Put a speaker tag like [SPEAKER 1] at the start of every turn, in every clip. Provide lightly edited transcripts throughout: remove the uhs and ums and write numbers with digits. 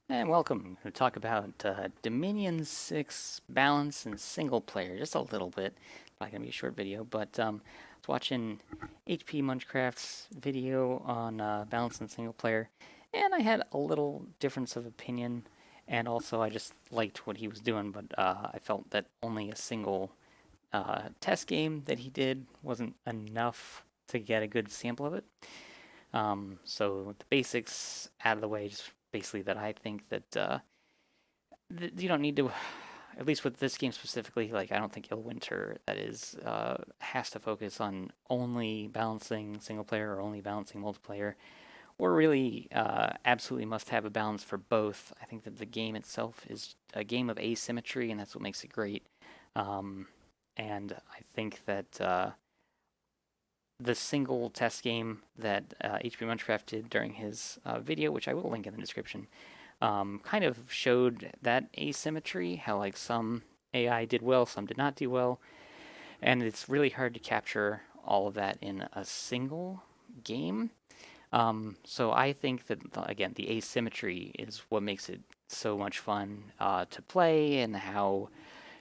[SPEAKER 1] And welcome to talk about Dominion 6 balance and single player, just a little bit. Not going to be a short video, but I was watching HP Munchcraft's video on balance and single player, and I had a little difference of opinion, and also I just liked what he was doing, but I felt that only a single test game that he did wasn't enough to get a good sample of it. So the basics out of the way, just basically that I think that you don't need to, at least with this game specifically, like I don't think Illwinter that is has to focus on only balancing single player or only balancing multiplayer, or really absolutely must have a balance for both. I think that the game itself is a game of asymmetry, and that's what makes it great. Um, and I think that the single test game that HP Munchcraft did during his video, which I will link in the description, kind of showed that asymmetry, how like some AI did well, some did not do well, and it's really hard to capture all of that in a single game. So I think that again, the asymmetry is what makes it so much fun to play, and how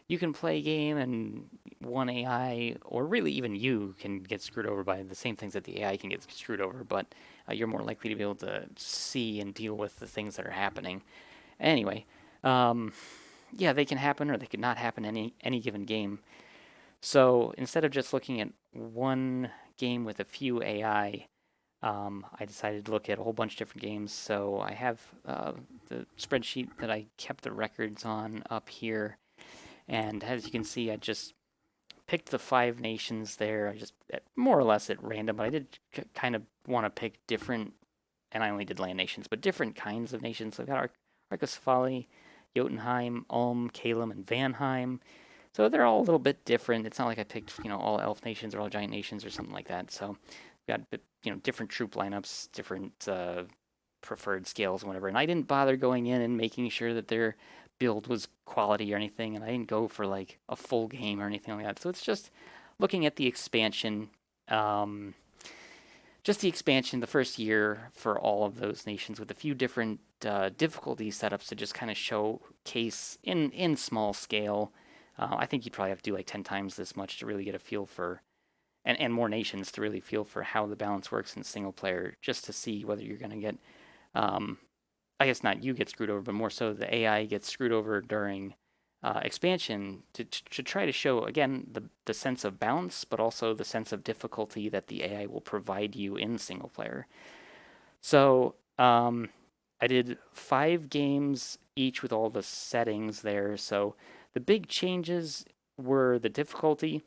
[SPEAKER 1] you can play a game and one AI, or really even you, can get screwed over by the same things that the AI can get screwed over, but you're more likely to be able to see and deal with the things that are happening. Anyway, um, yeah, they can happen or they could not happen any given game. So instead of just looking at one game with a few AI, I decided to look at a whole bunch of different games. So I have the spreadsheet that I kept the records on up here, and as you can see, I just picked the 5 nations there. I just more or less at random, but I did kind of want to pick different, and I only did land nations, but different kinds of nations. So I've got Arcosfali, Jotunheim, Ulm, Kalem, and Vanheim. So they're all a little bit different. It's not like I picked, all elf nations or all giant nations or something like that. So we've got, different troop lineups, different preferred scales, and whatever. And I didn't bother going in and making sure that their build was quality or anything. And I didn't go for like a full game or anything like that. So it's just looking at the expansion. Um, just the expansion, the first year for all of those nations with a few different difficulty setups to just kind of showcase in small scale. I think you'd probably have to do like 10 times this much to really get a feel for, and more nations to really feel for how the balance works in single player, just to see whether you're going to get, um, I guess not you get screwed over, but more so the AI gets screwed over during expansion to try to show again the sense of balance, but also the sense of difficulty that the AI will provide you in single player. So I did 5 games each with all the settings there. So the big changes were the difficulty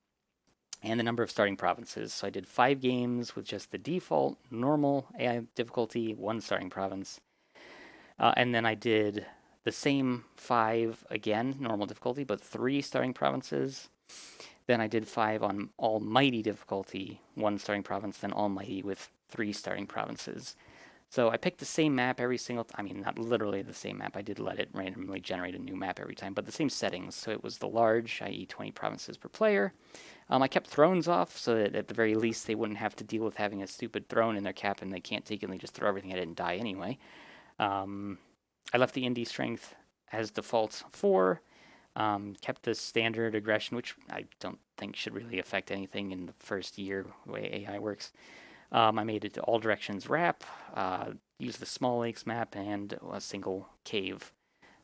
[SPEAKER 1] and the number of starting provinces. So I did 5 games with just the default normal AI difficulty, 1 starting province. And then I did the same 5 again, normal difficulty, but 3 starting provinces. Then I did 5 on Almighty difficulty, 1 starting province, then Almighty with 3 starting provinces. So I picked the same map every single I mean, not literally the same map. I did let it randomly generate a new map every time, but the same settings. So it was the large, i.e., 20 provinces per player. I kept thrones off so that at the very least they wouldn't have to deal with having a stupid throne in their cap and they can't take it and they just throw everything at it and die anyway. Um, I left the indie strength as default 4. Kept the standard aggression, which I don't think should really affect anything in the first year, the way AI works. I made it to all directions wrap, used the small lakes map, and a single cave.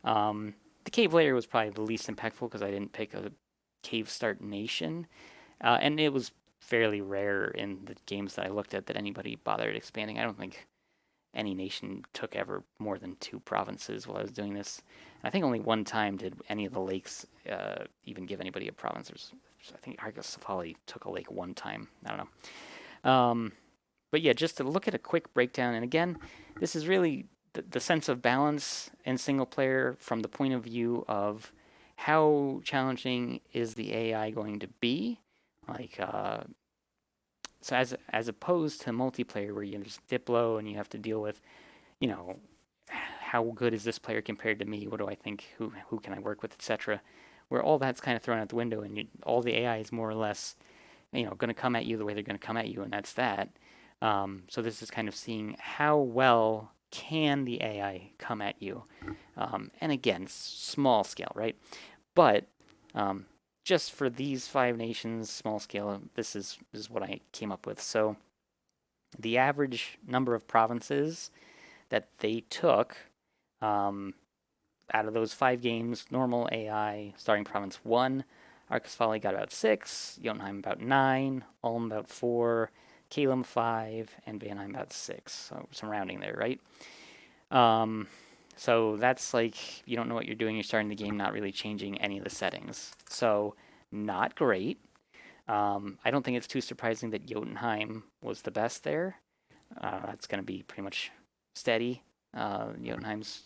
[SPEAKER 1] The cave layer was probably the least impactful because I didn't pick a cave start nation, and it was fairly rare in the games that I looked at that anybody bothered expanding. I don't think any nation took ever more than 2 provinces while I was doing this. And I think only one time did any of the lakes even give anybody a province. I think Argosafali took a lake one time. I don't know. But yeah, just to look at a quick breakdown, and again, this is really the sense of balance in single player from the point of view of how challenging is the AI going to be, like so as opposed to multiplayer where you just dip low and you have to deal with, you know, how good is this player compared to me? What do I think? Who can I work with, etc. Where all that's kind of thrown out the window, and all the AI is more or less, going to come at you the way they're going to come at you, and that's that. So this is kind of seeing how well can the AI come at you? And again, small scale, right? But just for these 5 nations, small scale, this is what I came up with. So the average number of provinces that they took out of those 5 games, normal AI, starting province 1, Arcus Folly got about 6, Jotunheim about 9, Ulm about 4, Kalem 5, and Vanheim about 6. So some rounding there, right? So that's like, you don't know what you're doing, you're starting the game not really changing any of the settings. So not great. I don't think it's too surprising that Jotunheim was the best there. That's going to be pretty much steady. Jotunheim's,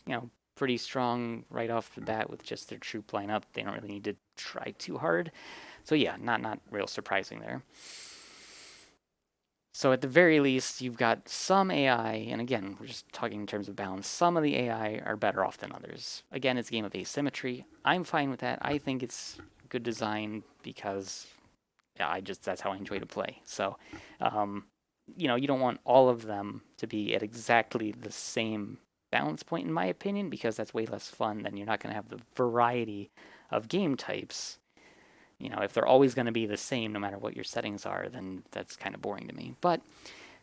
[SPEAKER 1] pretty strong right off the bat with just their troop lineup. They don't really need to try too hard. So yeah, not real surprising there. So at the very least, you've got some AI, and again, we're just talking in terms of balance. Some of the AI are better off than others. Again, it's a game of asymmetry. I'm fine with that. I think it's good design because that's how I enjoy to play. So, you don't want all of them to be at exactly the same balance point, in my opinion, because that's way less fun. Then you're not going to have the variety of game types. If they're always going to be the same no matter what your settings are, then that's kind of boring to me. But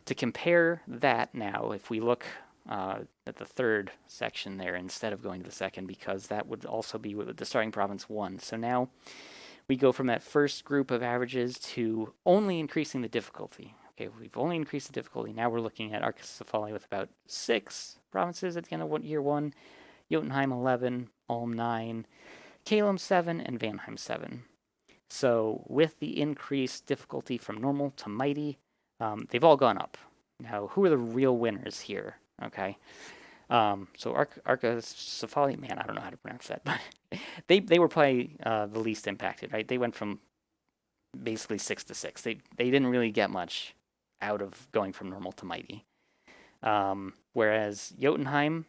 [SPEAKER 1] to compare that now, if we look at the third section there instead of going to the second, because that would also be with the starting province 1. So now we go from that first group of averages to only increasing the difficulty. Okay, we've only increased the difficulty. Now we're looking at Arcus of Folly with about 6 provinces at the end of year 1, Jotunheim 11, Ulm 9, Kalem 7, and Vanheim 7. So with the increased difficulty from normal to mighty, they've all gone up. Now, who are the real winners here? Okay. So Arcus of Folly, man, I don't know how to pronounce that, but they were probably the least impacted, right? They went from basically 6 to 6. They didn't really get much out of going from normal to mighty. Whereas Jotunheim's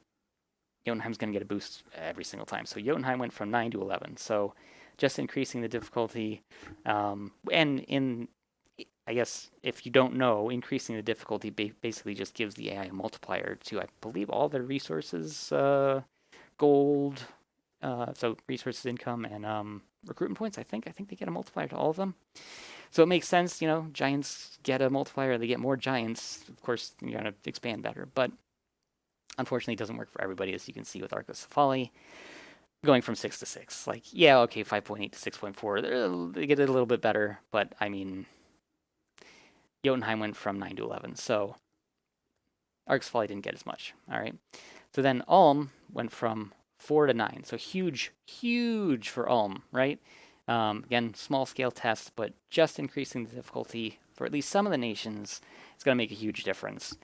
[SPEAKER 1] going to get a boost every single time. So Jotunheim went from 9 to 11. So just increasing the difficulty, and I guess if you don't know, increasing the difficulty basically just gives the AI a multiplier to, I believe, all their resources, gold, so resources, income, and recruitment points. I think they get a multiplier to all of them. So it makes sense, giants get a multiplier, they get more giants. Of course, you're going to expand better, but unfortunately, it doesn't work for everybody, as you can see with Arcus of Folly. Going from 6 to 6. Like, yeah, okay, 5.8 to 6.4. They get it a little bit better, but I mean, Jotunheim went from 9 to 11, so Arcus of Folly didn't get as much. All right. So then Ulm went from 4 to 9. So huge for Ulm, right? Again, small scale test, but just increasing the difficulty for at least some of the nations is going to make a huge difference.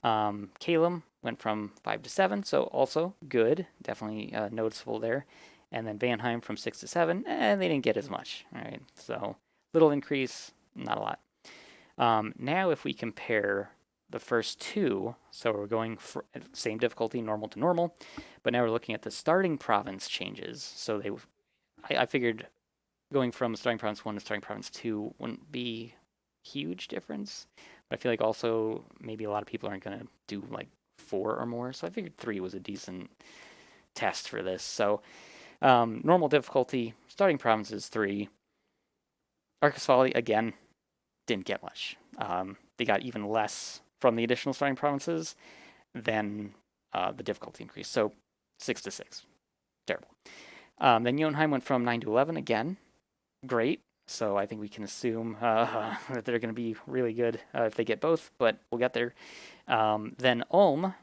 [SPEAKER 1] Kalem went from 5 to 7, so also good, definitely noticeable there. And then Vanheim from 6 to 7, they didn't get as much. All right, so little increase, not a lot. Now if we compare the first 2, so we're going for same difficulty, normal to normal, but now we're looking at the starting province changes. So I figured going from starting province 1 to starting province 2 wouldn't be huge difference. But I feel like also maybe a lot of people aren't going to do like 4 or more. So I figured 3 was a decent test for this. So normal difficulty, starting province is 3. Arcus Folly, again, didn't get much. They got even less from the additional starting provinces than the difficulty increase. So 6 to 6. Terrible. Then Jotunheim went from 9 to 11 again. Great. So I think we can assume that they're going to be really good if they get both, but we'll get there. Then Ulm,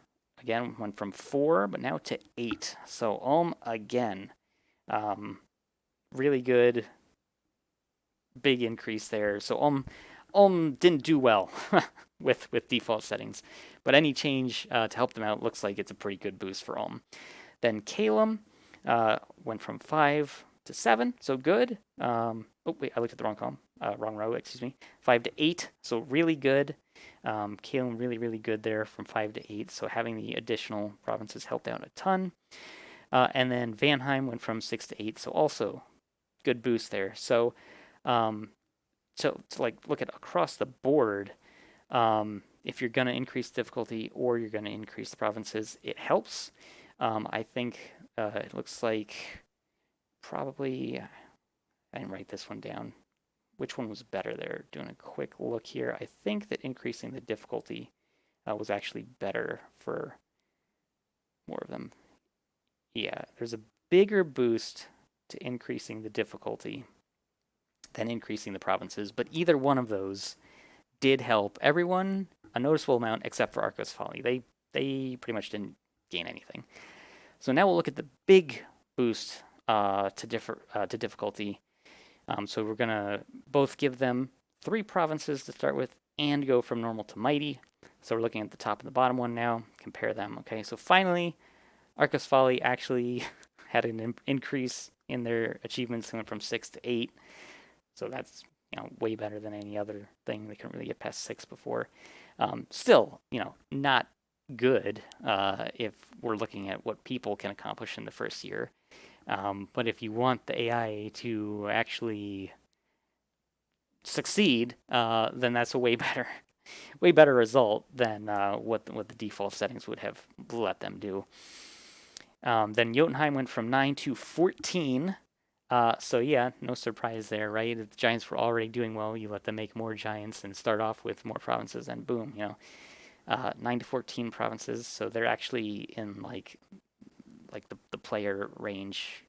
[SPEAKER 1] again, went from 4, but now to 8. So Ulm, again, really good, big increase there. So Ulm didn't do well with default settings, but any change to help them out looks like it's a pretty good boost for Ulm. Then Kalem went from 5 to 7, so good. Oh, wait, I looked at the wrong column. Wrong row, excuse me. 5 to 8, so really good. Kalem really good there from 5 to 8, so having the additional provinces helped out a ton. And then Vanheim went from 6 to 8, so also good boost there. So to like look at across the board, if you're going to increase difficulty or you're going to increase the provinces, it helps. I think it looks like probably, I didn't write this one down. Which one was better there? Doing a quick look here. I think that increasing the difficulty was actually better for more of them. Yeah, there's a bigger boost to increasing the difficulty than increasing the provinces, but either one of those did help everyone a noticeable amount except for Arcos Folly. They pretty much didn't gain anything. So now we'll look at the big boost to difficulty. So we're gonna both give them 3 provinces to start with and go from normal to mighty. So we're looking at the top and the bottom one now. Compare them. Okay, so finally, Arcos Folly actually had an increase in their achievements. They went from 6 to 8. So that's way better than any other thing. They couldn't really get past 6 before. Still, not good if we're looking at what people can accomplish in the first year. But if you want the AI to actually succeed, then that's a way better result than what the default settings would have let them do. Then Jotunheim went from 9 to 14. So yeah, no surprise there, right? If the Giants were already doing well, you let them make more Giants and start off with more provinces, and boom, 9 to 14 provinces. So they're actually in like the player range,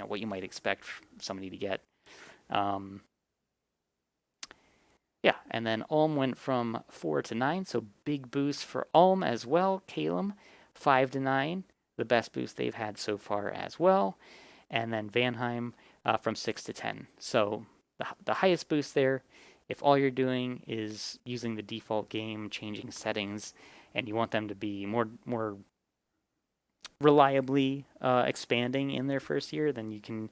[SPEAKER 1] what you might expect somebody to get. Yeah, and then Ulm went from 4 to 9, so big boost for Ulm as well. Calum, 5 to 9, the best boost they've had so far as well. And then Vanheim from 6 to 10. So the highest boost there, if all you're doing is using the default game, changing settings, and you want them to be more reliably expanding in their first year, then you can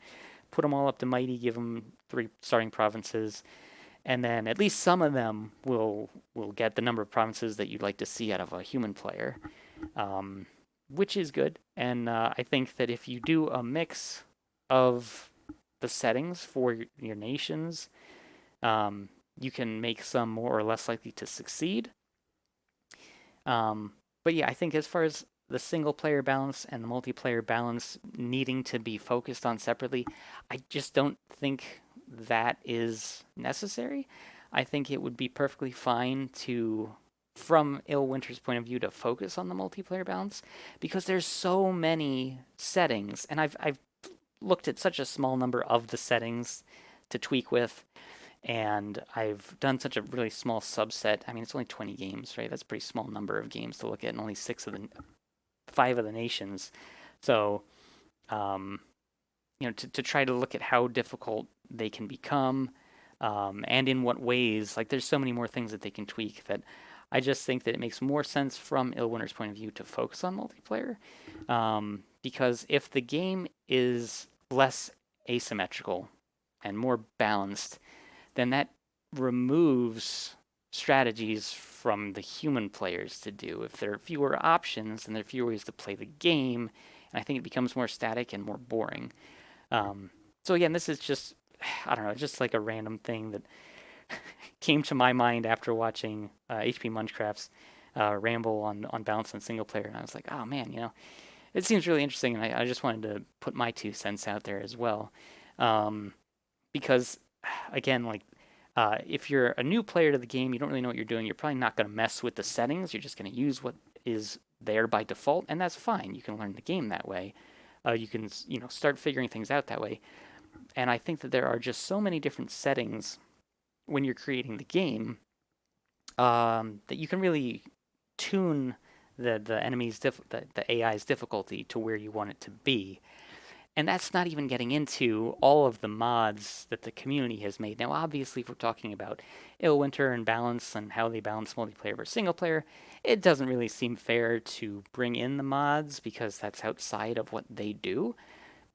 [SPEAKER 1] put them all up to mighty, give them 3 starting provinces, and then at least some of them will get the number of provinces that you'd like to see out of a human player, which is good. And I think that if you do a mix of the settings for your nations, you can make some more or less likely to succeed. But yeah, I think as far as the single player balance and the multiplayer balance needing to be focused on separately, I just don't think that is necessary. I think it would be perfectly fine to, from Illwinter's point of view, to focus on the multiplayer balance, because there's so many settings, and I've looked at such a small number of the settings to tweak with, and I've done such a really small subset. I mean, it's only 20 games, right? That's a pretty small number of games to look at, and only 5 of the nations. So, to try to look at how difficult they can become, and in what ways. Like, there's so many more things that they can tweak that I just think that it makes more sense from Illwinter's point of view to focus on multiplayer, because if the game is less asymmetrical and more balanced, then that removes strategies from the human players to do. If there are fewer options, then there are fewer ways to play the game, and I think it becomes more static and more boring. So again, this is just, I don't know, just like a random thing that came to my mind after watching HP Munchcraft's ramble on balance and single player, and I was like, oh man, it seems really interesting, and I just wanted to put my 2 cents out there as well. Because, again, like, if you're a new player to the game, you don't really know what you're doing, you're probably not going to mess with the settings, you're just going to use what is there by default, and that's fine. You can learn the game that way. You can, start figuring things out that way. And I think that there are just so many different settings when you're creating the game that you can really tune the enemy's the AI's difficulty to where you want it to be. And that's not even getting into all of the mods that the community has made. Now, obviously, if we're talking about Illwinter and balance and how they balance multiplayer versus single player, it doesn't really seem fair to bring in the mods because that's outside of what they do.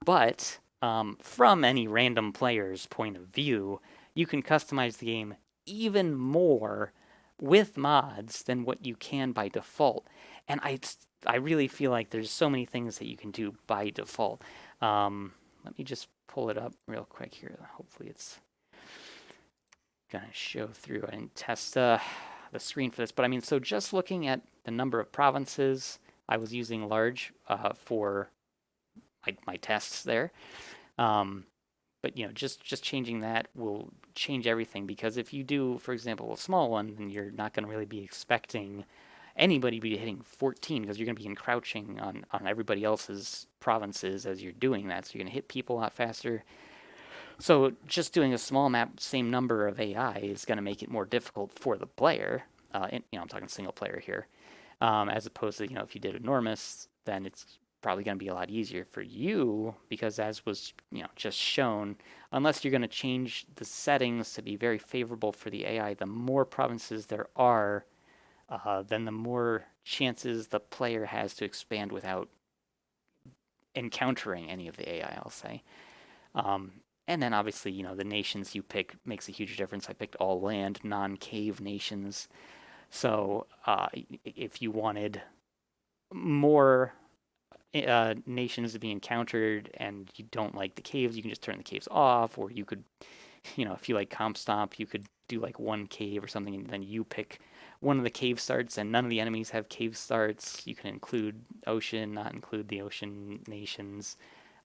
[SPEAKER 1] But from any random player's point of view, you can customize the game even more with mods than what you can by default. And I really feel like there's so many things that you can do by default. Let me just pull it up real quick here. Hopefully it's gonna show through. I didn't test the screen for this, but I mean, so just looking at the number of provinces, I was using large for my tests there. Um, but just changing that will change everything, because if you do, for example, a small one, then you're not going to really be expecting anybody to be hitting 14, because you're going to be encroaching on everybody else's provinces as you're doing that. So you're going to hit people a lot faster. So just doing a small map, same number of AI, is going to make it more difficult for the player. I'm talking single player here, as opposed to if you did enormous, then it's probably going to be a lot easier for you, because as was just shown, unless you're going to change the settings to be very favorable for the AI, the more provinces there are, then the more chances the player has to expand without encountering any of the AI, I'll say. Um, and then obviously, the nations you pick makes a huge difference. I picked all land, non-cave nations. So if you wanted more nations to be encountered and you don't like the caves, you can just turn the caves off. Or you could, if you like comp stomp, you could do like one cave or something, and then you pick one of the cave starts, and none of the enemies have cave starts. You can include ocean, not include the ocean nations.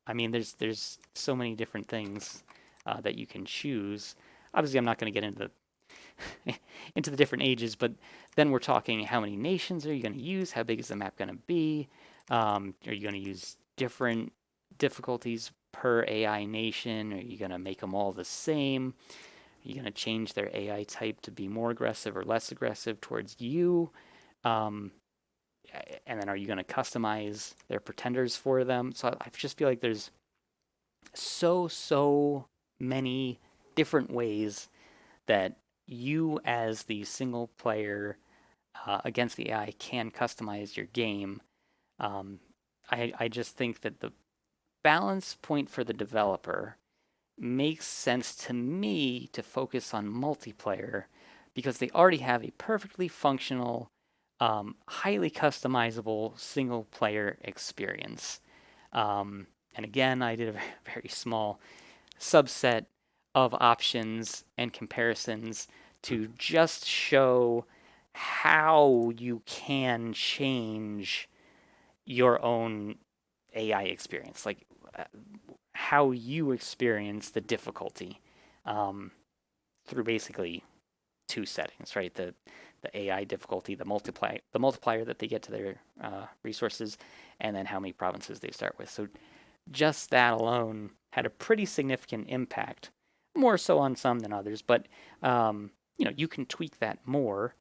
[SPEAKER 1] I mean, there's so many different things that you can choose. Obviously, I'm not going to get into into the different ages, but then we're talking, how many nations are you going to use? How big is the map going to be? Are you going to use different difficulties per AI nation? Are you going to make them all the same? Are you going to change their AI type to be more aggressive or less aggressive towards you? Um, and then are you going to customize their pretenders for them? So I just feel like there's so many different ways that you, as the single player against the AI, can customize your game. um, I just think that the balance point for the developer makes sense to me to focus on multiplayer, because they already have a perfectly functional, highly customizable single player experience. And again, I did a very small subset of options and comparisons to just show how you can change your own AI experience, like uh, how you experience the difficulty, um, through basically two settings, right? The AI difficulty, the multiplier that they get to their resources, and then how many provinces they start with. So just that alone had a pretty significant impact, more so on some than others. But you can tweak that more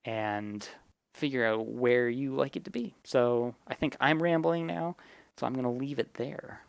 [SPEAKER 1] and figure out where you like it to be. So I think I'm rambling now, so I'm going to leave it there.